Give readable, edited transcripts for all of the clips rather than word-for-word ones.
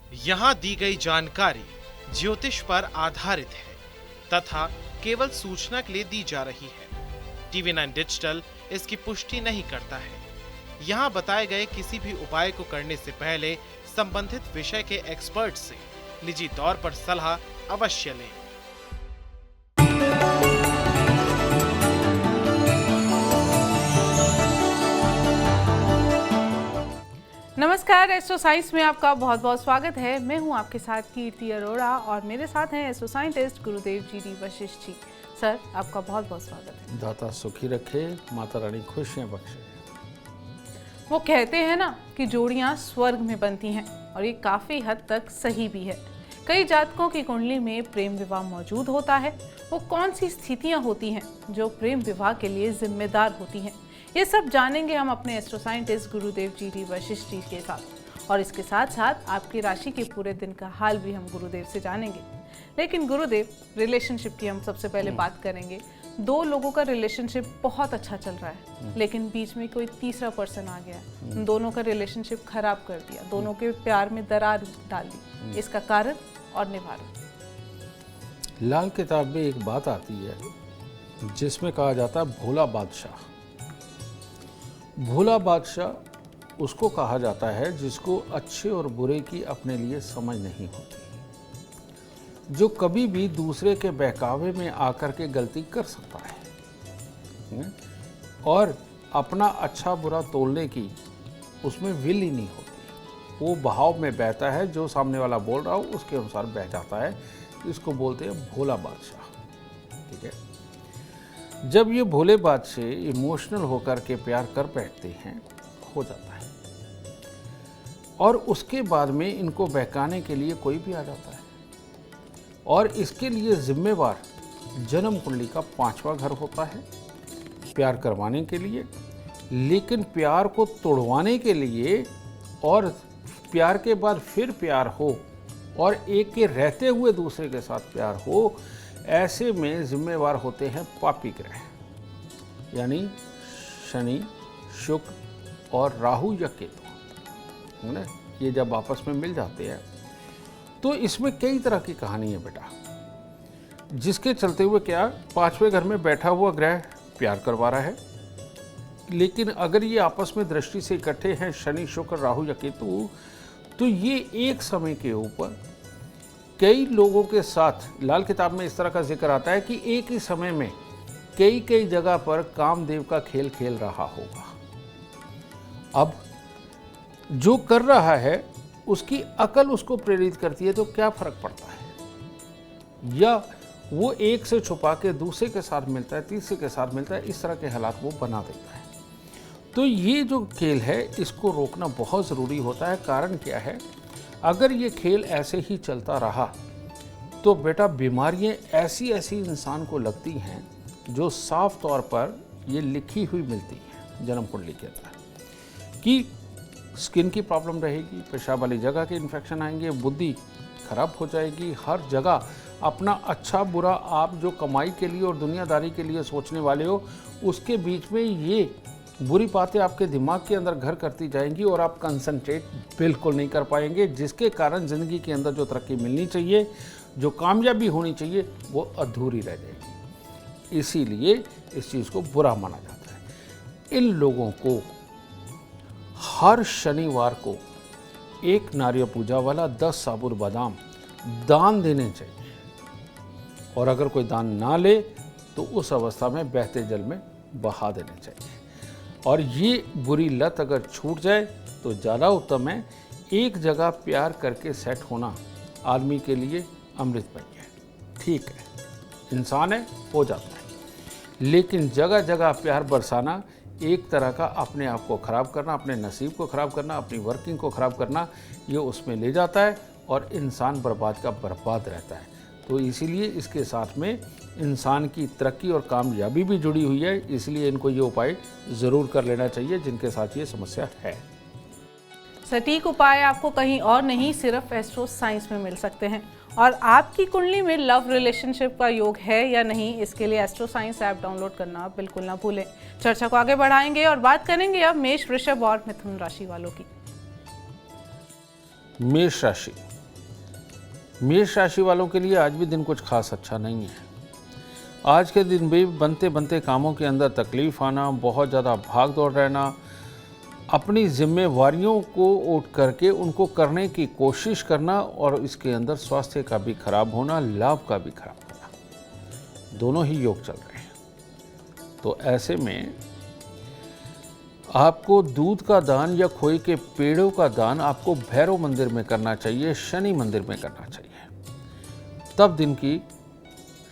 यहाँ दी गई जानकारी ज्योतिष पर आधारित है तथा केवल सूचना के लिए दी जा रही है। टीवी 9 डिजिटल इसकी पुष्टि नहीं करता है। यहाँ बताए गए किसी भी उपाय को करने से पहले संबंधित विषय के एक्सपर्ट से निजी तौर पर सलाह अवश्य लें। नमस्कार, एस्ट्रो साइंस में आपका बहुत बहुत स्वागत है। मैं हूं आपके साथ कीर्ति अरोड़ा और मेरे साथ हैं एस्ट्रो साइंटिस्ट गुरुदेव जी वशिष्ठ जी। सर, आपका बहुत बहुत स्वागत है। दाता सुखी रखे, माता रानी खुशियाँ बख्शे। वो कहते हैं ना कि जोड़ियां स्वर्ग में बनती हैं और ये काफ़ी हद तक सही भी है। कई जातकों की कुंडली में प्रेम विवाह मौजूद होता है। वो कौन सी स्थितियां होती हैं जो प्रेम विवाह के लिए जिम्मेदार होती हैं, ये सब जानेंगे हम अपने एस्ट्रो साइंटिस्ट गुरुदेव जी वशिष्ठ जी के साथ। और इसके साथ साथ आपकी राशि के पूरे दिन का हाल भी हम गुरुदेव से जानेंगे। लेकिन गुरुदेव, रिलेशनशिप की हम सबसे पहले बात करेंगे। दो लोगों का रिलेशनशिप बहुत अच्छा चल रहा है, लेकिन बीच में कोई तीसरा पर्सन आ गया, दोनों का रिलेशनशिप खराब कर दिया, दोनों के प्यार में दरार डाल दी। इसका कारण और निवारण। लाल किताब में एक बात आती है जिसमें कहा जाता है भोला बादशाह। भोला बादशाह उसको कहा जाता है जिसको अच्छे और बुरे की अपने लिए समझ नहीं होती, जो कभी भी दूसरे के बहकावे में आकर के गलती कर सकता है और अपना अच्छा बुरा तोलने की उसमें विल ही नहीं होती। वो बहाव में बहता है, जो सामने वाला बोल रहा हो उसके अनुसार बह जाता है। इसको बोलते हैं भोला बादशाह। ठीक है, जब ये भोले बादशाह इमोशनल होकर के प्यार कर बैठते हैं, हो जाता है, और उसके बाद में इनको बहकाने के लिए कोई भी आ जाता है और इसके लिए जिम्मेवार जन्म कुंडली का 5वां घर होता है प्यार करवाने के लिए। लेकिन प्यार को तोड़वाने के लिए और प्यार के बाद फिर प्यार हो और एक के रहते हुए दूसरे के साथ प्यार हो, ऐसे में जिम्मेवार होते हैं पापी ग्रह, यानी शनि, शुक्र और राहु या केतु, है ना। ये जब आपस में मिल जाते हैं तो इसमें कई तरह की कहानी है बेटा, जिसके चलते हुए क्या 5वें घर में बैठा हुआ ग्रह प्यार करवा रहा है। लेकिन अगर ये आपस में दृष्टि से इकट्ठे हैं, शनि, शुक्र, राहु या केतु, तो ये एक समय के ऊपर कई लोगों के साथ, लाल किताब में इस तरह का जिक्र आता है कि एक ही समय में कई कई जगह पर कामदेव का खेल खेल रहा होगा। अब जो कर रहा है उसकी अकल उसको प्रेरित करती है, तो क्या फर्क पड़ता है, या वो एक से छुपा के दूसरे के साथ मिलता है, तीसरे के साथ मिलता है, इस तरह के हालात वो बना देता है। तो ये जो खेल है इसको रोकना बहुत ज़रूरी होता है। कारण क्या है, अगर ये खेल ऐसे ही चलता रहा तो बेटा बीमारियां ऐसी ऐसी इंसान को लगती हैं जो साफ तौर पर ये लिखी हुई मिलती है जन्म कुंडली के अंदर, कि स्किन की प्रॉब्लम रहेगी, पेशाब वाली जगह के इन्फेक्शन आएंगे, बुद्धि खराब हो जाएगी, हर जगह अपना अच्छा बुरा आप जो कमाई के लिए और दुनियादारी के लिए सोचने वाले हो, उसके बीच में ये बुरी बातें आपके दिमाग के अंदर घर करती जाएंगी और आप कंसंट्रेट बिल्कुल नहीं कर पाएंगे, जिसके कारण ज़िंदगी के अंदर जो तरक्की मिलनी चाहिए, जो कामयाबी होनी चाहिए, वो अधूरी रह जाएगी। इसीलिए इस चीज़ को बुरा माना जाता है। इन लोगों को हर शनिवार को एक नारियल पूजा वाला 10 साबुत बादाम दान देने चाहिए, और अगर कोई दान ना ले तो उस अवस्था में बहते जल में बहा देने चाहिए। और ये बुरी लत अगर छूट जाए तो ज़्यादा उत्तम है। एक जगह प्यार करके सेट होना आदमी के लिए अमृत पानी है। ठीक है, इंसान है, हो जाता है, लेकिन जगह जगह प्यार बरसाना एक तरह का अपने आप को ख़राब करना, अपने नसीब को ख़राब करना, अपनी वर्किंग को ख़राब करना, ये उसमें ले जाता है और इंसान बर्बाद का बर्बाद रहता है। तो इसीलिए इसके साथ में इंसान की तरक्की और कामयाबी भी जुड़ी हुई है, इसलिए इनको ये उपाय ज़रूर कर लेना चाहिए जिनके साथ ये समस्या है। सटीक उपाय आपको कहीं और नहीं, सिर्फ एस्ट्रो साइंस में मिल सकते हैं। और आपकी कुंडली में लव रिलेशनशिप का योग है या नहीं, इसके लिए एस्ट्रो साइंस ऐप डाउनलोड करना बिल्कुल ना भूलें। चर्चा को आगे बढ़ाएंगे और बात करेंगे अब मेष, वृषभ और मिथुन राशि वालों की। मेष राशि, मेष राशि वालों के लिए आज भी दिन कुछ खास अच्छा नहीं है। आज के दिन भी बनते बनते कामों के अंदर तकलीफ आना, बहुत ज़्यादा भाग दौड़ रहना, अपनी जिम्मेवारियों को उठ करके उनको करने की कोशिश करना और इसके अंदर स्वास्थ्य का भी खराब होना, लाभ का भी खराब होना, दोनों ही योग चल रहे हैं। तो ऐसे में आपको दूध का दान या खोए के पेड़ों का दान आपको भैरव मंदिर में करना चाहिए, शनि मंदिर में करना चाहिए। तब दिन की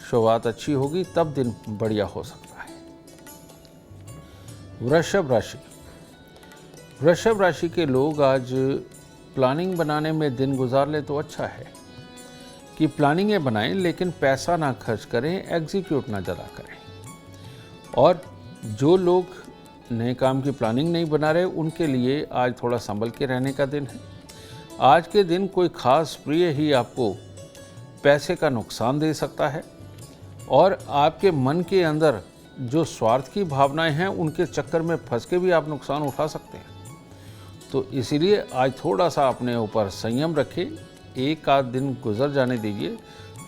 शुरुआत अच्छी होगी, तब दिन बढ़िया हो सकता है। वृषभ राशि। वृषभ राशि के लोग आज प्लानिंग बनाने में दिन गुजार ले तो अच्छा है कि प्लानिंगें बनाएं, लेकिन पैसा ना खर्च करें, एग्जीक्यूट ना ज़्यादा करें। और जो लोग नए काम की प्लानिंग नहीं बना रहे, उनके लिए आज थोड़ा संभल के रहने का दिन है। आज के दिन कोई खास प्रिय ही आपको पैसे का नुकसान दे सकता है और आपके मन के अंदर जो स्वार्थ की भावनाएं हैं, उनके चक्कर में फंस के भी आप नुकसान उठा सकते हैं। तो इसीलिए आज थोड़ा सा अपने ऊपर संयम रखें, एक आध दिन गुजर जाने दीजिए,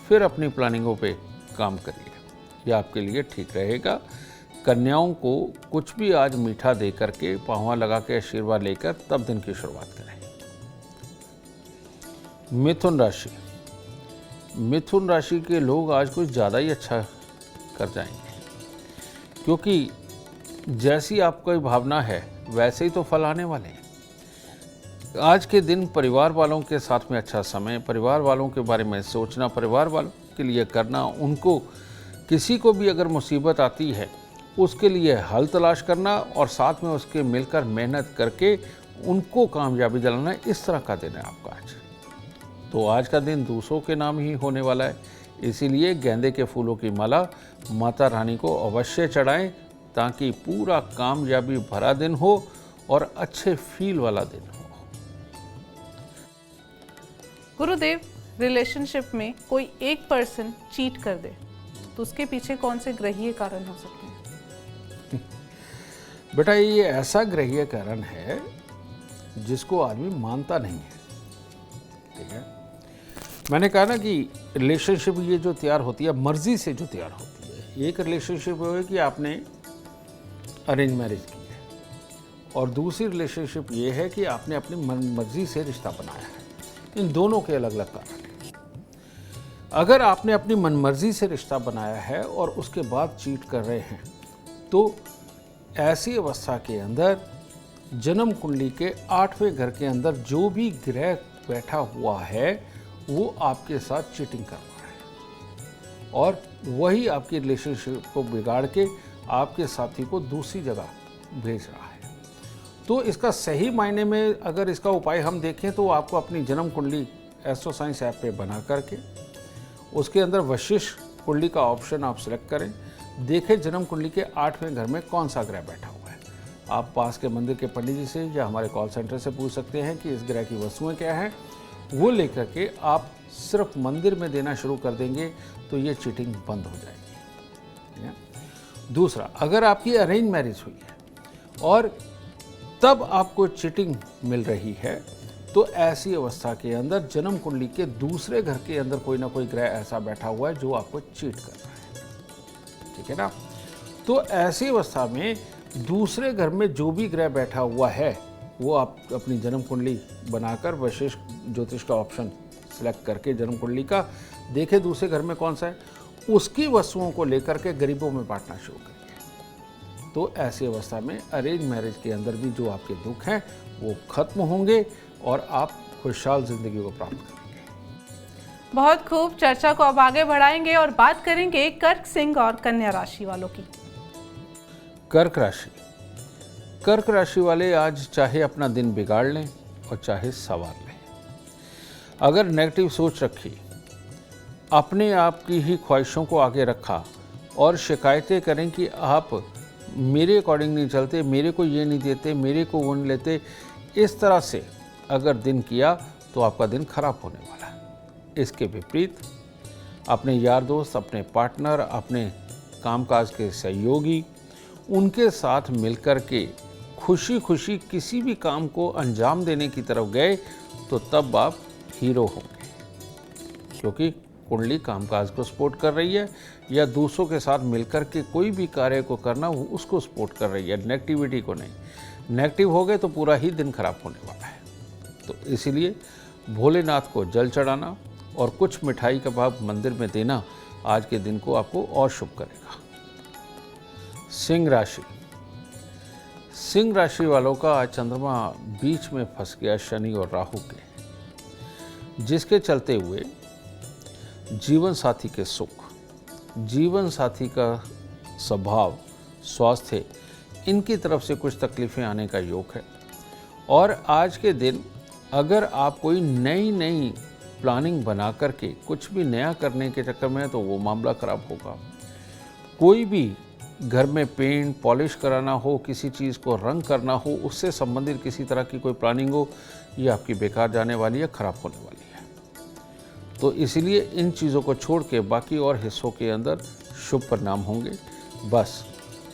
फिर अपनी प्लानिंगों पे काम करिए, यह आपके लिए ठीक रहेगा। कन्याओं को कुछ भी आज मीठा दे करके, पाँव लगा के आशीर्वाद लेकर तब दिन की शुरुआत करें। मिथुन राशि। मिथुन राशि के लोग आज कुछ ज़्यादा ही अच्छा कर जाएंगे, क्योंकि जैसी आपकी भावना है वैसे ही तो फल आने वाले हैं। आज के दिन परिवार वालों के साथ में अच्छा समय, परिवार वालों के बारे में सोचना, परिवार वालों के लिए करना, उनको किसी को भी अगर मुसीबत आती है उसके लिए हल तलाश करना और साथ में उसके मिलकर मेहनत करके उनको कामयाबी दिलाना, इस तरह का दिन है आपका आज। तो आज का दिन दूसरों के नाम ही होने वाला है, इसीलिए गेंदे के फूलों की माला माता रानी को अवश्य चढ़ाएं, ताकि पूरा कामयाबी भरा दिन हो और अच्छे फील वाला दिन हो। गुरुदेव, रिलेशनशिप में कोई एक पर्सन चीट कर दे तो उसके पीछे कौन से ग्रहीय कारण हो सकते हैं? बेटा, ये ऐसा ग्रहीय कारण है जिसको आदमी मानता नहीं है। ठीक है, मैंने कहा ना कि रिलेशनशिप ये जो तैयार होती है मर्जी से जो तैयार होती है। एक रिलेशनशिप है कि आपने अरेंज मैरिज की है, और दूसरी रिलेशनशिप ये है कि आपने अपनी मन मर्जी से रिश्ता बनाया है। इन दोनों के अलग अलग कारण हैं। अगर आपने अपनी मनमर्जी से रिश्ता बनाया है और उसके बाद चीट कर रहे हैं, तो ऐसी अवस्था के अंदर जन्म कुंडली के 8वें घर के अंदर जो भी ग्रह बैठा हुआ है वो आपके साथ चीटिंग कर रहा है और वही आपकी रिलेशनशिप को बिगाड़ के आपके साथी को दूसरी जगह भेज रहा है। तो इसका सही मायने में अगर इसका उपाय हम देखें तो आपको अपनी जन्म कुंडली एस्ट्रो साइंस ऐप पे बना करके उसके अंदर वशिष्ठ कुंडली का ऑप्शन आप सिलेक्ट करें, देखें जन्म कुंडली के 8वें घर में कौन सा ग्रह बैठा हुआ है। आप पास के मंदिर के पंडित जी से या हमारे कॉल सेंटर से पूछ सकते हैं कि इस ग्रह की वस्तुएं क्या हैं। वो लेकर के आप सिर्फ मंदिर में देना शुरू कर देंगे तो ये चीटिंग बंद हो जाएगी। दूसरा, अगर आपकी अरेंज मैरिज हुई है और तब आपको चीटिंग मिल रही है, तो ऐसी अवस्था के अंदर जन्म कुंडली के दूसरे घर के अंदर कोई ना कोई ग्रह ऐसा बैठा हुआ है जो आपको चीट कर रहा है। ठीक है ना? तो ऐसी अवस्था में दूसरे घर में जो भी ग्रह बैठा हुआ है वो आप अपनी जन्म कुंडली बनाकर वशिष्ठ ज्योतिष का ऑप्शन सेलेक्ट करके जन्म कुंडली का देखें दूसरे घर में कौन सा है, उसकी वस्तुओं को लेकर के गरीबों में बांटना शुरू करिए। तो ऐसी अवस्था में अरेंज मैरिज के अंदर भी जो आपके दुख हैं वो खत्म होंगे और आप खुशहाल जिंदगी को प्राप्त करेंगे। बहुत खूब, चर्चा को अब आगे बढ़ाएंगे और बात करेंगे कर्क, सिंह और कन्या राशि वालों की। कर्क राशि। कर्क राशि वाले आज चाहे अपना दिन बिगाड़ लें और चाहे संवार लें, अगर नेगेटिव सोच रखी, अपने आप की ही ख्वाहिशों को आगे रखा और शिकायतें करें कि आप मेरे अकॉर्डिंग नहीं चलते, मेरे को ये नहीं देते, मेरे को वो नहीं लेते, इस तरह से अगर दिन किया तो आपका दिन खराब होने वाला है। इसके विपरीत अपने यार दोस्त, अपने पार्टनर, अपने कामकाज के सहयोगी, उनके साथ मिलकर के खुशी खुशी किसी भी काम को अंजाम देने की तरफ गए तो तब आप हीरो होंगे। क्योंकि कुंडली कामकाज को सपोर्ट कर रही है या दूसरों के साथ मिलकर के कोई भी कार्य को करना वो उसको सपोर्ट कर रही है, नेगेटिविटी को नहीं। नेगेटिव हो गए तो पूरा ही दिन खराब होने वाला है। तो इसीलिए भोलेनाथ को जल चढ़ाना और कुछ मिठाई का भाग मंदिर में देना आज के दिन को आपको और शुभ करेगा। सिंह राशि। सिंह राशि वालों का आज चंद्रमा बीच में फंस गया शनि और राहु के, जिसके चलते हुए जीवन साथी के सुख, जीवन साथी का स्वभाव, स्वास्थ्य, इनकी तरफ से कुछ तकलीफ़ें आने का योग है। और आज के दिन अगर आप कोई नई प्लानिंग बना करके कुछ भी नया करने के चक्कर में है तो वो मामला खराब होगा। कोई भी घर में पेंट पॉलिश कराना हो, किसी चीज़ को रंग करना हो, उससे संबंधित किसी तरह की कोई प्लानिंग हो, ये आपकी बेकार जाने वाली है, खराब होने वाली है। तो इसीलिए इन चीज़ों को छोड़ के बाकी और हिस्सों के अंदर शुभ परिणाम होंगे। बस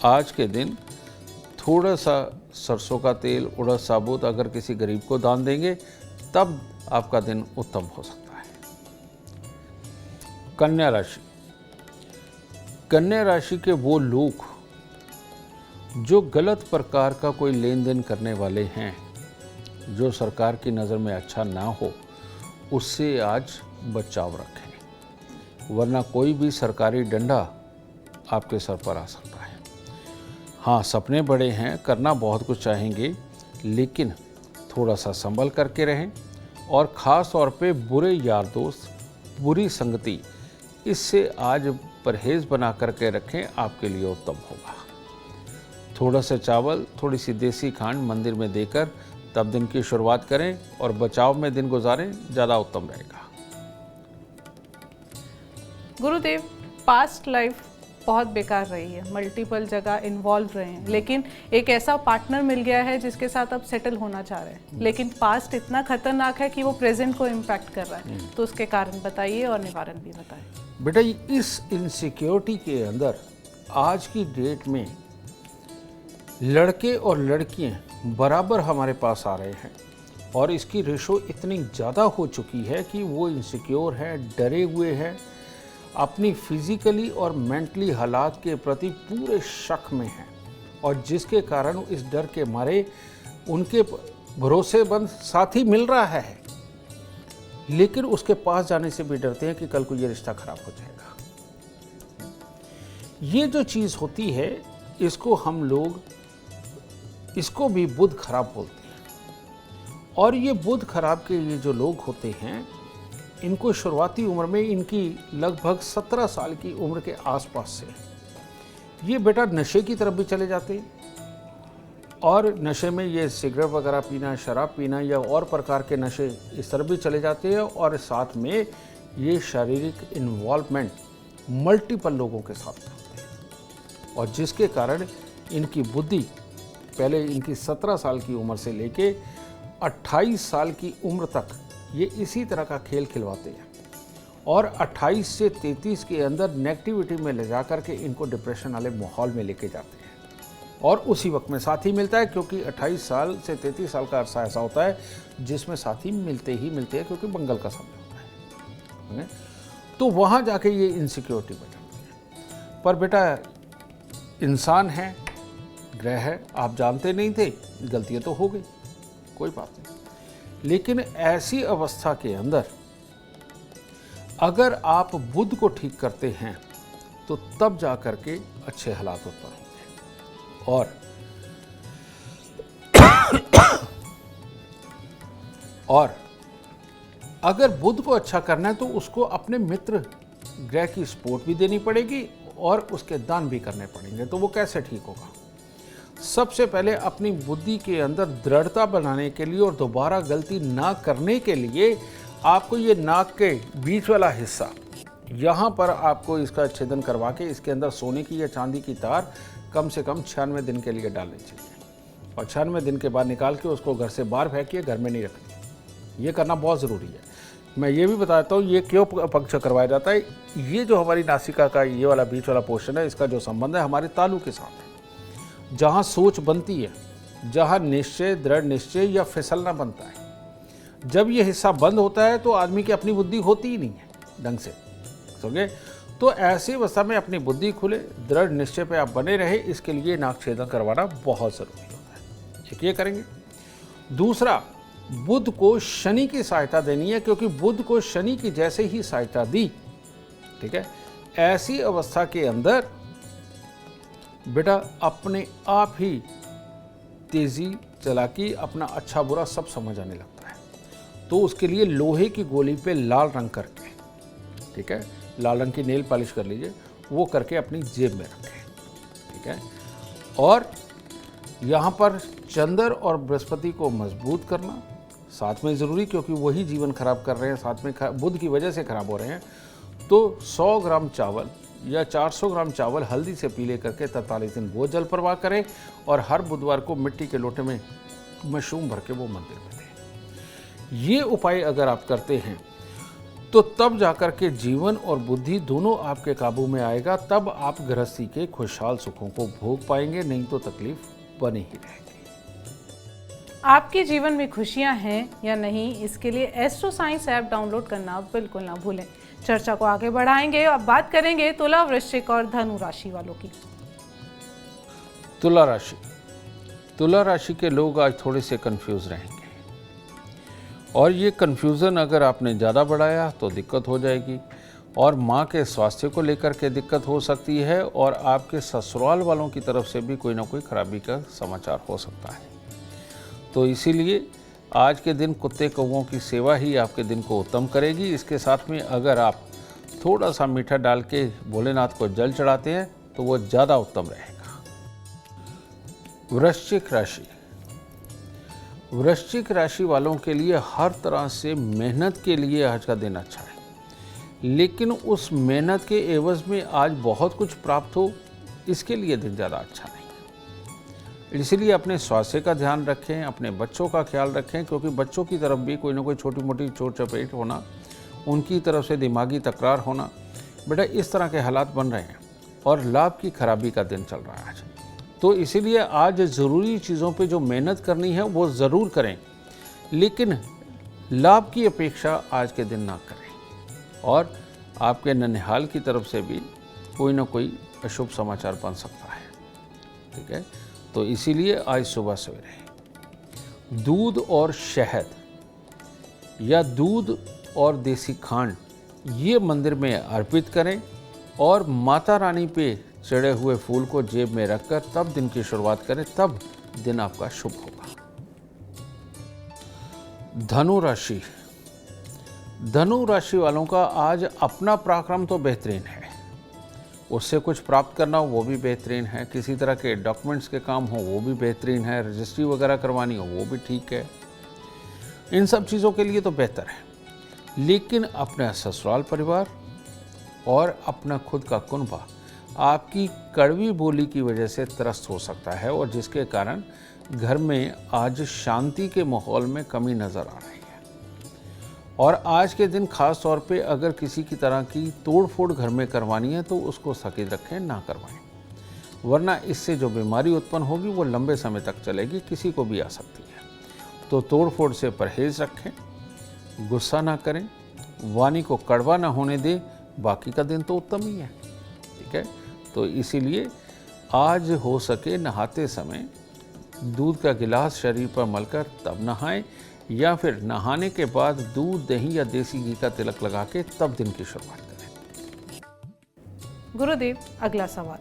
आज के दिन थोड़ा सा सरसों का तेल, उड़द साबुत अगर किसी गरीब को दान देंगे तब आपका दिन उत्तम हो सकता है। कन्या राशि। कन्या राशि के वो लोग जो गलत प्रकार का कोई लेन देन करने वाले हैं, जो सरकार की नज़र में अच्छा ना हो, उससे आज बचाव रखें, वरना कोई भी सरकारी डंडा आपके सर पर आ सकता है। हाँ, सपने बड़े हैं, करना बहुत कुछ चाहेंगे, लेकिन थोड़ा सा संभल करके रहें और ख़ास तौर पे बुरे यार दोस्त, बुरी संगति, इससे आज परहेज़ बना करके रखें, आपके लिए उत्तम होगा। थोड़ा सा चावल, थोड़ी सी देसी खांड मंदिर में देकर तब दिन की शुरुआत करें और बचाव में दिन गुजारें, ज़्यादा उत्तम रहेगा। गुरुदेव, पास्ट लाइफ बहुत बेकार रही है, मल्टीपल जगह इन्वॉल्व रहे हैं, लेकिन एक ऐसा पार्टनर मिल गया है जिसके साथ अब सेटल होना चाह रहे हैं, लेकिन पास्ट इतना खतरनाक है कि वो प्रेजेंट को इम्पैक्ट कर रहा है, तो उसके कारण बताइए और निवारण भी बताइए। बेटा, इस इनसिक्योरिटी के अंदर आज की डेट में लड़के और लड़कियां बराबर हमारे पास आ रहे हैं और इसकी रेशो इतनी ज़्यादा हो चुकी है कि वो इनसिक्योर हैं, डरे हुए हैं, अपनी फिजिकली और मेंटली हालात के प्रति पूरे शक में हैं और जिसके कारण इस डर के मारे उनके भरोसेमंद साथी मिल रहा है, लेकिन उसके पास जाने से भी डरते हैं कि कल को ये रिश्ता खराब हो जाएगा। ये जो चीज़ होती है, इसको हम लोग, इसको भी बुध खराब बोलते हैं। और ये बुध खराब के ये जो लोग होते हैं, इनको शुरुआती उम्र में, इनकी लगभग 17 साल की उम्र के आसपास से ये बेटा नशे की तरफ भी चले जाते हैं और नशे में ये सिगरेट वगैरह पीना, शराब पीना या और प्रकार के नशे इस तरफ भी चले जाते हैं और साथ में ये शारीरिक इन्वॉल्वमेंट मल्टीपल लोगों के साथ करते हैं और जिसके कारण इनकी बुद्धि पहले इनकी 17 साल की उम्र से लेके 28 साल की उम्र तक ये इसी तरह का खेल खिलवाते हैं और 28 से 33 के अंदर नेगेटिविटी में ले जा कर के इनको डिप्रेशन वाले माहौल में लेके जाते हैं और उसी वक्त में साथी मिलता है, क्योंकि 28 साल से 33 साल का अरसा ऐसा होता है जिसमें साथी मिलते हैं, क्योंकि मंगल का समय होता है। तो वहाँ जाके ये इनसिक्योरिटी बचाती है। पर बेटा, इंसान है, ग्रह है, आप जानते नहीं थे, गलतियाँ तो हो गई, कोई बात नहीं, लेकिन ऐसी अवस्था के अंदर अगर आप बुध को ठीक करते हैं तो तब जा कर के अच्छे हालात उत्पन्न होंगे। और अगर बुध को अच्छा करना है तो उसको अपने मित्र ग्रह की सपोर्ट भी देनी पड़ेगी और उसके दान भी करने पड़ेंगे। तो वो कैसे ठीक होगा? सबसे पहले अपनी बुद्धि के अंदर दृढ़ता बनाने के लिए और दोबारा गलती ना करने के लिए आपको ये नाक के बीच वाला हिस्सा, यहाँ पर आपको इसका छेदन करवा के इसके अंदर सोने की या चांदी की तार कम से कम 96 दिन के लिए डालनी चाहिए और 96 दिन के बाद निकाल के उसको घर से बाहर फेंकिए, घर में नहीं रखनी। ये करना बहुत ज़रूरी है। मैं ये भी बताता हूँ ये क्यों पंक्चर करवाया जाता है। ये जो हमारी नासिका का ये वाला बीच वाला पोर्शन है, इसका जो संबंध है हमारे तालू के साथ है, जहाँ सोच बनती है, जहाँ निश्चय, दृढ़ निश्चय या फिसलना बनता है। जब ये हिस्सा बंद होता है तो आदमी की अपनी बुद्धि होती ही नहीं है ढंग से, समझे। तो ऐसी अवस्था में अपनी बुद्धि खुले, दृढ़ निश्चय पे आप बने रहे, इसके लिए नाक छेदन करवाना बहुत ज़रूरी होता है। एक ये करेंगे। दूसरा, बुध को शनि की सहायता देनी है, क्योंकि बुध को शनि की जैसे ही सहायता दी, ठीक है, ऐसी अवस्था के अंदर बेटा अपने आप ही तेजी, चालाकी, अपना अच्छा बुरा सब समझ आने लगता है। तो उसके लिए लोहे की गोली पे लाल रंग करके, ठीक है, लाल रंग की नेल पॉलिश कर लीजिए, वो करके अपनी जेब में रखें, ठीक है। और यहाँ पर चंद्र और बृहस्पति को मजबूत करना साथ में ज़रूरी, क्योंकि वही जीवन खराब कर रहे हैं, साथ में बुध की वजह से खराब हो रहे हैं। तो 100 ग्राम चावल या 400 ग्राम चावल हल्दी से पीले करके 43 दिन वो जल प्रवाह करें, और हर बुधवार को मिट्टी के लोटे में मशरूम भर के वो मंदिर में दें। ये उपाय अगर आप करते हैं तो तब जाकर के जीवन और बुद्धि दोनों आपके काबू में आएगा, तब आप गृहस्थी के खुशहाल सुखों को भोग पाएंगे, नहीं तो तकलीफ बनी ही रहेगी। आपके जीवन में खुशियां हैं या नहीं, इसके लिए एस्ट्रो साइंस ऐप डाउनलोड करना बिल्कुल ना भूलें। चर्चा को आगे बढ़ाएंगे। अब बात करेंगे तुला, वृश्चिक और धनु राशि वालों की। तुला राशि, तुला राशि के लोग आज थोड़े से कंफ्यूज रहेंगे, और ये कंफ्यूजन अगर आपने ज़्यादा बढ़ाया तो दिक्कत हो जाएगी, और माँ के स्वास्थ्य को लेकर के दिक्कत हो सकती है, और आपके ससुराल वालों की तरफ से भी कोई ना कोई खराबी का समाचार हो सकता है। तो इसीलिए आज के दिन कुत्ते कौवों की सेवा ही आपके दिन को उत्तम करेगी। इसके साथ में अगर आप थोड़ा सा मीठा डाल के भोलेनाथ को जल चढ़ाते हैं तो वो ज़्यादा उत्तम रहेगा। वृश्चिक राशि, वृश्चिक राशि वालों के लिए हर तरह से मेहनत के लिए आज का दिन अच्छा है, लेकिन उस मेहनत के एवज में आज बहुत कुछ प्राप्त हो, इसके लिए दिन ज़्यादा अच्छा नहीं। इसलिए अपने स्वास्थ्य का ध्यान रखें, अपने बच्चों का ख्याल रखें, क्योंकि बच्चों की तरफ भी कोई ना कोई छोटी मोटी चोट चपेट होना, उनकी तरफ से दिमागी तकरार होना, बेटा इस तरह के हालात बन रहे हैं, और लाभ की खराबी का दिन चल रहा है आज। तो इसीलिए आज ज़रूरी चीज़ों पे जो मेहनत करनी है वो ज़रूर करें, लेकिन लाभ की अपेक्षा आज के दिन ना करें। और आपके ननिहाल की तरफ से भी कोई ना कोई अशुभ समाचार बन सकता है, ठीक है। तो इसीलिए आज सुबह सवेरे दूध और शहद या दूध और देसी खांड ये मंदिर में अर्पित करें, और माता रानी पे चढ़े हुए फूल को जेब में रखकर तब दिन की शुरुआत करें, तब दिन आपका शुभ होगा। धनु राशि, धनु राशि वालों का आज अपना पराक्रम तो बेहतरीन है, उससे कुछ प्राप्त करना हो वो भी बेहतरीन है, किसी तरह के डॉक्यूमेंट्स के काम हो वो भी बेहतरीन है, रजिस्ट्री वगैरह करवानी हो वो भी ठीक है, इन सब चीज़ों के लिए तो बेहतर है। लेकिन अपना ससुराल परिवार और अपना खुद का कुनबा आपकी कड़वी बोली की वजह से त्रस्त हो सकता है, और जिसके कारण घर में आज शांति के माहौल में कमी नज़र आ रही है। और आज के दिन खास तौर पे अगर किसी की तरह की तोड़ फोड़ घर में करवानी है तो उसको स्थगित रखें, ना करवाएं, वरना इससे जो बीमारी उत्पन्न होगी वो लंबे समय तक चलेगी, किसी को भी आ सकती है। तो तोड़ फोड़ से परहेज रखें, गुस्सा ना करें, वाणी को कड़वा ना होने दें, बाकी का दिन तो उत्तम ही है, ठीक है। तो इसीलिए आज हो सके नहाते समय दूध का गिलास शरीर पर मलकर तब नहाएं, या फिर नहाने के बाद दूध, दही या देसी घी का तिलक लगा के तब दिन की शुरुआत करें। गुरुदेव, अगला सवाल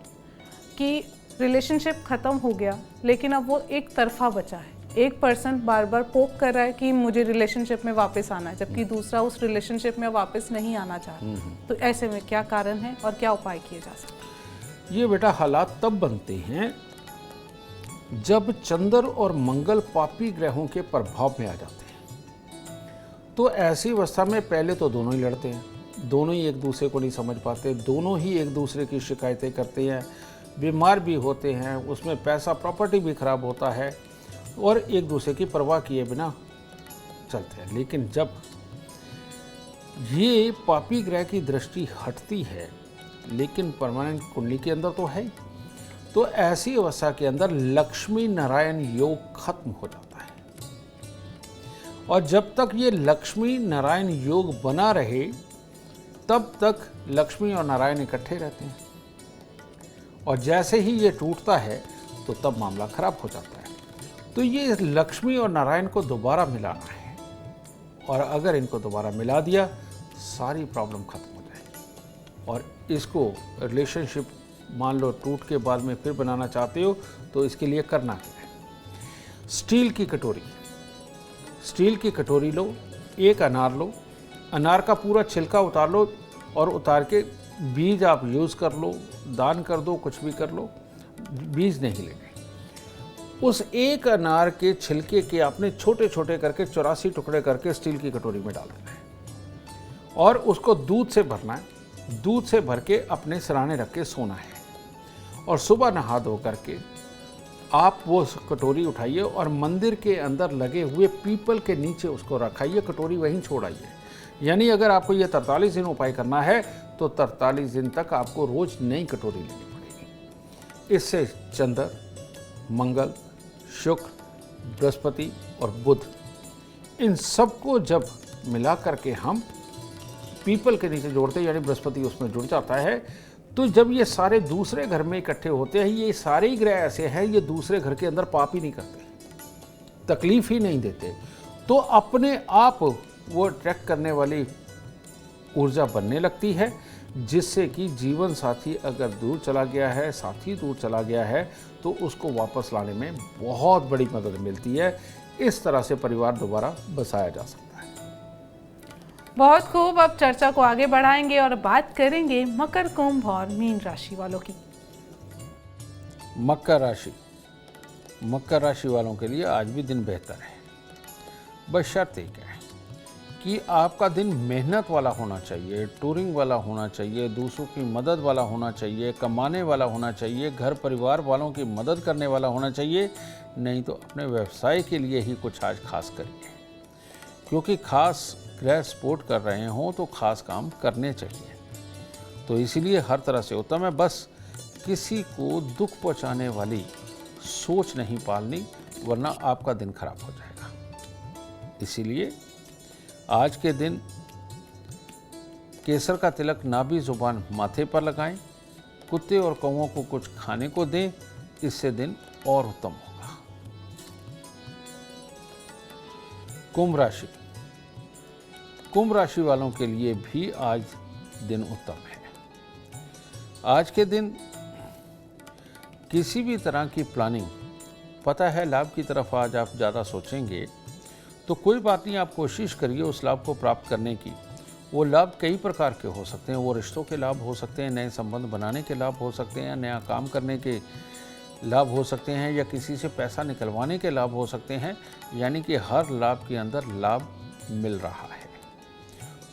कि रिलेशनशिप खत्म हो गया लेकिन अब वो एक तरफा बचा है, एक पर्सन बार बार पोक कर रहा है कि मुझे रिलेशनशिप में वापस आना है, जबकि दूसरा उस रिलेशनशिप में वापस नहीं आना चाहता, तो ऐसे में क्या कारण है और क्या उपाय किए जा सकते हैं? ये बेटा हालात तब बनते हैं जब चंद्र और मंगल पापी ग्रहों के प्रभाव में आ जाते हैं। तो ऐसी अवस्था में पहले तो दोनों ही लड़ते हैं, दोनों ही एक दूसरे को नहीं समझ पाते, दोनों ही एक दूसरे की शिकायतें करते हैं, बीमार भी होते हैं, उसमें पैसा प्रॉपर्टी भी खराब होता है, और एक दूसरे की परवाह किए बिना चलते हैं। लेकिन जब ये पापी ग्रह की दृष्टि हटती है, लेकिन परमानेंट कुंडली के अंदर तो है, तो ऐसी अवस्था के अंदर लक्ष्मी नारायण योग खत्म हो जाता है। और जब तक ये लक्ष्मी नारायण योग बना रहे तब तक लक्ष्मी और नारायण इकट्ठे रहते हैं, और जैसे ही ये टूटता है तो तब मामला खराब हो जाता है। तो ये लक्ष्मी और नारायण को दोबारा मिलाना है, और अगर इनको दोबारा मिला दिया सारी प्रॉब्लम खत्म हो जाएगी। और इसको रिलेशनशिप मान लो टूट के बाद में फिर बनाना चाहते हो तो इसके लिए करना क्या है। स्टील की कटोरी लो, एक अनार लो, अनार का पूरा छिलका उतार लो, और उतार के बीज आप यूज़ कर लो, दान कर दो, कुछ भी कर लो, बीज नहीं लेने। उस एक अनार के छिलके के आपने छोटे छोटे करके 84 टुकड़े करके स्टील की कटोरी में डाल देना है, और उसको दूध से भरना है। दूध से भर के अपने सिरहाने रख के सोना है, और सुबह नहा धो करके आप वो कटोरी उठाइए और मंदिर के अंदर लगे हुए पीपल के नीचे उसको रखाइए, कटोरी वहीं छोड़ाइए। यानी अगर आपको ये 43 दिन उपाय करना है तो 43 दिन तक आपको रोज नई कटोरी लेनी पड़ेगी। इससे चंद्र, मंगल, शुक्र, बृहस्पति और बुध, इन सबको जब मिला करके हम पीपल के नीचे जोड़ते हैं, यानी बृहस्पति उसमें जुड़ जाता है, तो जब ये सारे दूसरे घर में इकट्ठे होते हैं, ये सारे ही ग्रह ऐसे हैं, ये दूसरे घर के अंदर पाप ही नहीं करते, तकलीफ ही नहीं देते, तो अपने आप वो अट्रैक्ट करने वाली ऊर्जा बनने लगती है, जिससे कि जीवन साथी अगर दूर चला गया है, साथी दूर चला गया है, तो उसको वापस लाने में बहुत बड़ी मदद मिलती है। इस तरह से परिवार दोबारा बसाया जा सकता है। बहुत खूब। अब चर्चा को आगे बढ़ाएंगे और बात करेंगे मकर, कुंभ और मीन राशि वालों की। मकर राशि वालों के लिए आज भी दिन बेहतर है, बस शर्त एक है कि आपका दिन मेहनत वाला होना चाहिए, टूरिंग वाला होना चाहिए, दूसरों की मदद वाला होना चाहिए, कमाने वाला होना चाहिए, घर परिवार वालों की मदद करने वाला होना चाहिए। नहीं तो अपने व्यवसाय के लिए ही कुछ आज खास करिए, क्योंकि खास ग्रह सपोर्ट कर रहे हों तो खास काम करने चाहिए। तो इसीलिए हर तरह से उत्तम है, बस किसी को दुख पहुंचाने वाली सोच नहीं पालनी, वरना आपका दिन खराब हो जाएगा। इसीलिए आज के दिन केसर का तिलक नाभि जुबान माथे पर लगाएं, कुत्ते और कौवों को कुछ खाने को दें, इससे दिन और उत्तम होगा। कुंभ राशि वालों के लिए भी आज दिन उत्तम है। आज के दिन किसी भी तरह की प्लानिंग, पता है लाभ की तरफ आज आप ज़्यादा सोचेंगे, तो कोई बात नहीं, आप कोशिश करिए उस लाभ को प्राप्त करने की। वो लाभ कई प्रकार के हो सकते हैं, वो रिश्तों के लाभ हो सकते हैं, नए संबंध बनाने के लाभ हो सकते हैं, नया काम करने के लाभ हो सकते हैं, या किसी से पैसा निकलवाने के लाभ हो सकते हैं। यानी कि हर लाभ के अंदर लाभ मिल रहा है।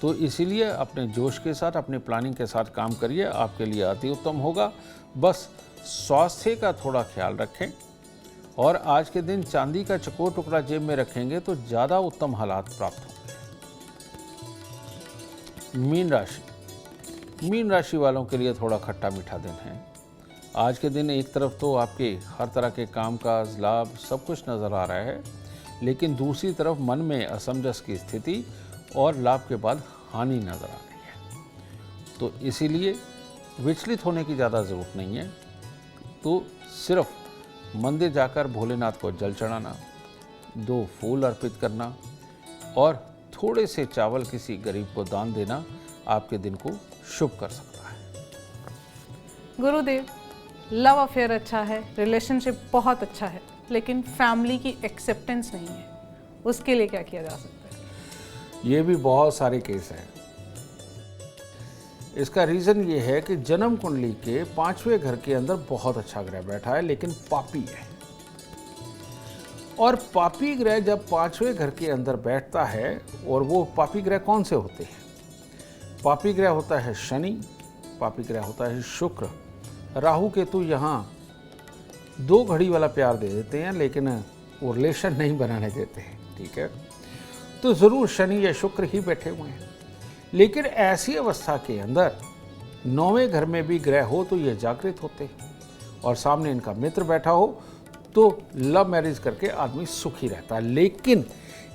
तो इसीलिए अपने जोश के साथ, अपने प्लानिंग के साथ काम करिए, आपके लिए अति उत्तम होगा। बस स्वास्थ्य का थोड़ा ख्याल रखें, और आज के दिन चांदी का चकोर टुकड़ा जेब में रखेंगे तो ज़्यादा उत्तम हालात प्राप्त होंगे। मीन राशि वालों के लिए थोड़ा खट्टा मीठा दिन है। आज के दिन एक तरफ तो आपके हर तरह के कामकाज, लाभ सब कुछ नज़र आ रहा है, लेकिन दूसरी तरफ मन में असमंजस की स्थिति और लाभ के बाद हानि नज़र आ रही है। तो इसीलिए विचलित होने की ज़्यादा ज़रूरत नहीं है। तो सिर्फ मंदिर जाकर भोलेनाथ को जल चढ़ाना, 2 फूल अर्पित करना और थोड़े से चावल किसी गरीब को दान देना आपके दिन को शुभ कर सकता है। गुरुदेव, लव अफेयर अच्छा है, रिलेशनशिप बहुत अच्छा है, लेकिन फैमिली की एक्सेप्टेंस नहीं है, उसके लिए क्या किया जा सकता है? ये भी बहुत सारे केस हैं। इसका रीज़न ये है कि जन्म कुंडली के 5वें घर के अंदर बहुत अच्छा ग्रह बैठा है, लेकिन पापी है। और पापी ग्रह जब 5वें घर के अंदर बैठता है, और वो पापी ग्रह कौन से होते हैं? पापी ग्रह होता है शनि, पापी ग्रह होता है शुक्र। राहु केतु यहाँ 2 घड़ी वाला प्यार दे देते हैं, लेकिन वो रिलेशन नहीं बनाने देते हैं। ठीक है, तो ज़रूर शनि या शुक्र ही बैठे हुए हैं। लेकिन ऐसी अवस्था के अंदर 9वें घर में भी ग्रह हो तो ये जागृत होते हैं, और सामने इनका मित्र बैठा हो तो लव मैरिज करके आदमी सुखी रहता है। लेकिन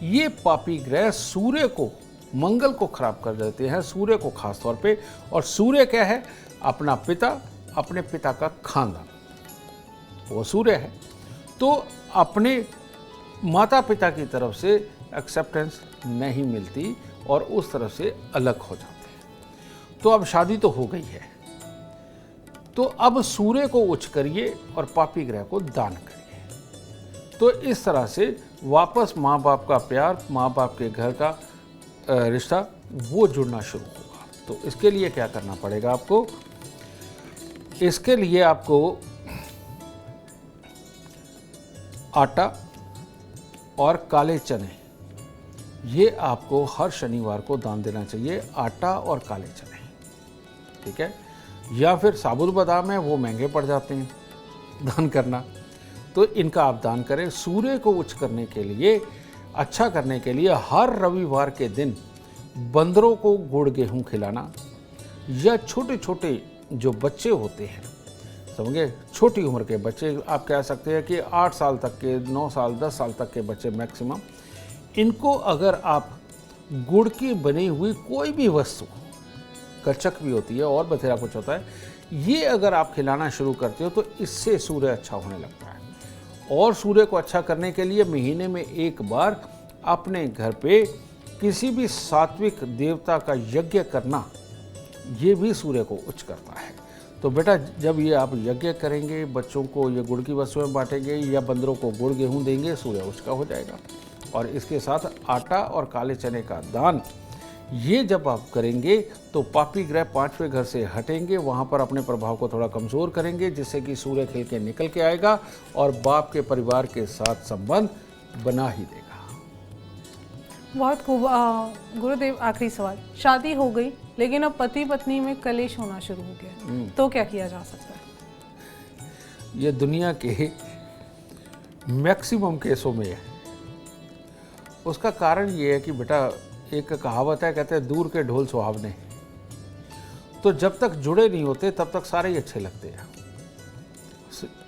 ये पापी ग्रह सूर्य को मंगल को खराब कर देते हैं, सूर्य को खास तौर पे। और सूर्य क्या है? अपना पिता, अपने पिता का खानदान, वो सूर्य है। तो अपने माता पिता की तरफ से एक्सेप्टेंस नहीं मिलती और उस तरफ से अलग हो जाते हैं। तो अब शादी तो हो गई है, तो अब सूर्य को उच्च करिए और पापी ग्रह को दान करिए। तो इस तरह से वापस माँ बाप का प्यार, माँ बाप के घर का रिश्ता वो जुड़ना शुरू होगा। तो इसके लिए क्या करना पड़ेगा आपको? इसके लिए आपको आटा और काले चने, ये आपको हर शनिवार को दान देना चाहिए। आटा और काले चने, ठीक है। या फिर साबुत बादाम है, वो महंगे पड़ जाते हैं दान करना, तो इनका आप दान करें। सूर्य को उच्च करने के लिए, अच्छा करने के लिए हर रविवार के दिन बंदरों को गुड़ गेहूँ खिलाना, या छोटे छोटे जो बच्चे होते हैं, समझे, छोटी उम्र के बच्चे, आप कह सकते हैं कि 8 साल तक के, 9 साल 10 साल तक के बच्चे मैक्सिमम, इनको अगर आप गुड़ की बनी हुई कोई भी वस्तु, कचक भी होती है और बथेरा कुछ होता है, ये अगर आप खिलाना शुरू करते हो तो इससे सूर्य अच्छा होने लगता है। और सूर्य को अच्छा करने के लिए महीने में एक बार अपने घर पे किसी भी सात्विक देवता का यज्ञ करना, ये भी सूर्य को उच्च करता है। तो बेटा, जब ये आप यज्ञ करेंगे, बच्चों को ये गुड़ की वस्तुएं बांटेंगे या बंदरों को गुड़ गेहूँ देंगे, सूर्य उच्च का हो जाएगा। और इसके साथ आटा और काले चने का दान, ये जब आप करेंगे तो पापी ग्रह 5वें घर से हटेंगे, वहाँ पर अपने प्रभाव को थोड़ा कमज़ोर करेंगे, जिससे कि सूर्य खिल के निकल के आएगा और बाप के परिवार के साथ संबंध बना ही देगा। बहुत खूब। गुरुदेव, आखिरी सवाल, शादी हो गई लेकिन अब पति पत्नी में कलेश होना शुरू हो गया, तो क्या किया जा सकता है? ये दुनिया के मैक्सिमम केसों में है। उसका कारण ये है कि बेटा, एक कहावत है, कहते हैं दूर के ढोल सुहावने। तो जब तक जुड़े नहीं होते तब तक सारे ही अच्छे लगते हैं।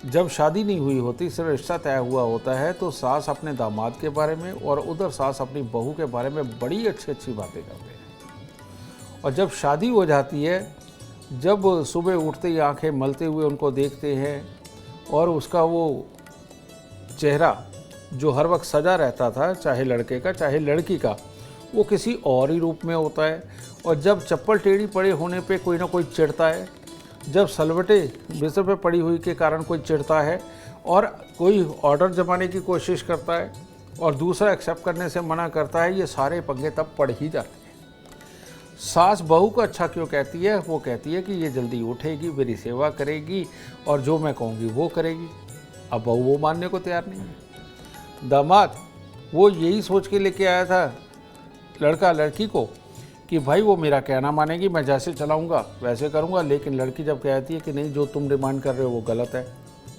जब शादी नहीं हुई होती, सिर्फ रिश्ता तय हुआ होता है, तो सास अपने दामाद के बारे में और उधर सास अपनी बहू के बारे में बड़ी अच्छी अच्छी बातें करते हैं। और जब शादी हो जाती है, जब सुबह उठते ही आंखें मलते हुए उनको देखते हैं और उसका वो चेहरा जो हर वक्त सजा रहता था, चाहे लड़के का चाहे लड़की का, वो किसी और ही रूप में होता है। और जब चप्पल टेढ़ी पड़े होने पे कोई ना कोई चिढ़ता है, जब सलवटे बिस्तर पे पड़ी हुई के कारण कोई चिढ़ता है, और कोई ऑर्डर जमाने की कोशिश करता है और दूसरा एक्सेप्ट करने से मना करता है, ये सारे पंगे तब पड़ ही जाते हैं। सास बहू को अच्छा क्यों कहती है? वो कहती है कि ये जल्दी उठेगी, मेरी सेवा करेगी और जो मैं कहूँगी वो करेगी। अब बहू वो मानने को तैयार नहीं है। दामाद वो यही सोच के लेके आया था लड़का लड़की को कि भाई वो मेरा कहना मानेगी, मैं जैसे चलाऊंगा वैसे करूंगा, लेकिन लड़की जब कहती है कि नहीं, जो तुम डिमांड कर रहे हो वो गलत है,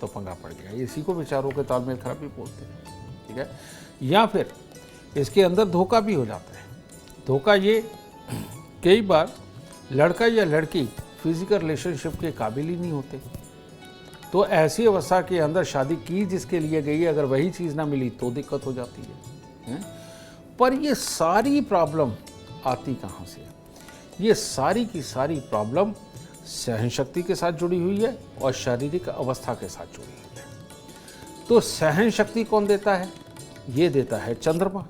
तो पंगा पड़ गया। इसी को विचारों के तालमेल खराबी बोलते हैं, ठीक है। या फिर इसके अंदर धोखा भी हो जाता है। धोखा ये, कई बार लड़का या लड़की फिजिकल रिलेशनशिप के काबिल ही नहीं होते, तो ऐसी अवस्था के अंदर शादी की जिसके लिए गई, अगर वही चीज़ ना मिली तो दिक्कत हो जाती है। पर ये सारी प्रॉब्लम आती कहाँ से? ये सारी की सारी प्रॉब्लम सहन शक्ति के साथ जुड़ी हुई है और शारीरिक अवस्था के साथ जुड़ी हुई है। तो सहन शक्ति कौन देता है? ये देता है चंद्रमा,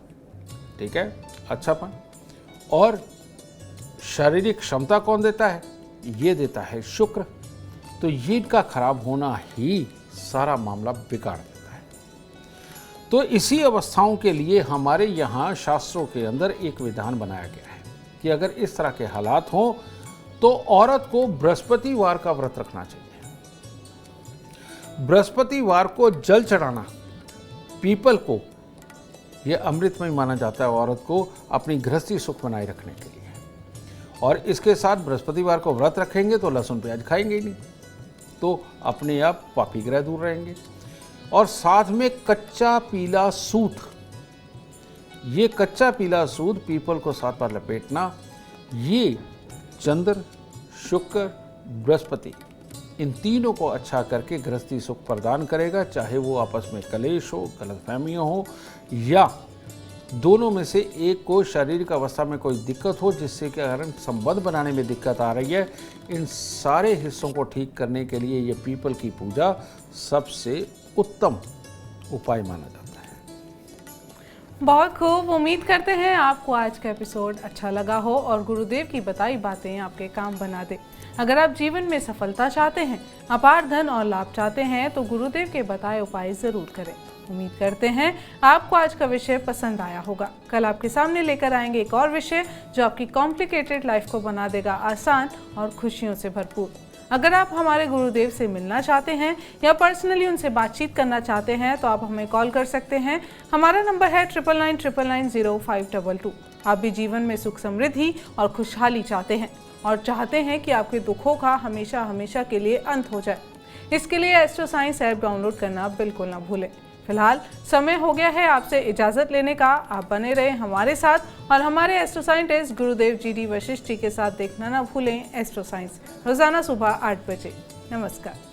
ठीक है, अच्छापन। और शारीरिक क्षमता कौन देता है? ये देता है शुक्र। तो ये इनका खराब होना ही सारा मामला बिगाड़ देता है। तो इसी अवस्थाओं के लिए हमारे यहाँ शास्त्रों के अंदर एक विधान बनाया गया है कि अगर इस तरह के हालात हों तो औरत को बृहस्पतिवार का व्रत रखना चाहिए। बृहस्पतिवार को जल चढ़ाना, पीपल को, यह अमृतमय माना जाता है औरत को अपनी गृहस्थी सुख बनाए रखने के लिए। और इसके साथ बृहस्पतिवार को व्रत रखेंगे तो लहसुन प्याज खाएंगे ही नहीं, तो अपने आप पापी ग्रह दूर रहेंगे। और साथ में कच्चा पीला सूत, ये कच्चा पीला सूत पीपल को 7 बार लपेटना, ये चंद्र, शुक्र, बृहस्पति, इन तीनों को अच्छा करके गृहस्थी सुख प्रदान करेगा। चाहे वो आपस में कलेश हो, गलतफहमियां हो, या दोनों में से एक को शारीरिक अवस्था में कोई दिक्कत हो जिससे के कारण संबंध बनाने में दिक्कत आ रही है, इन सारे हिस्सों को ठीक करने के लिए ये पीपल की पूजा सबसे उत्तम उपाय माना जाता है। बहुत खूब। उम्मीद करते हैं आपको आज का एपिसोड अच्छा लगा हो और गुरुदेव की बताई बातें आपके काम बना दे। अगर आप जीवन में सफलता चाहते हैं, अपार धन और लाभ चाहते हैं तो गुरुदेव के बताए उपाय जरूर करें। उम्मीद करते हैं आपको आज का विषय पसंद आया होगा। कल आपके सामने लेकर आएंगे एक और विषय जो आपकी कॉम्प्लिकेटेड लाइफ को बना देगा आसान और खुशियों से भरपूर। अगर आप हमारे गुरुदेव से मिलना चाहते हैं या पर्सनली उनसे बातचीत करना चाहते हैं तो आप हमें कॉल कर सकते हैं। हमारा नंबर है 9999900522। आप भी जीवन में सुख समृद्धि और खुशहाली चाहते हैं और चाहते हैं कि आपके दुखों का हमेशा हमेशा के लिए अंत हो जाए। इसके लिए एस्ट्रो साइंस ऐप डाउनलोड करना बिल्कुल ना भूलें। फिलहाल समय हो गया है आपसे इजाज़त लेने का। आप बने रहे हमारे साथ और हमारे एस्ट्रो साइंटिस्ट गुरुदेव GD वशिष्ठ जी के साथ देखना ना भूलें एस्ट्रो साइंस रोज़ाना सुबह 8 बजे। नमस्कार।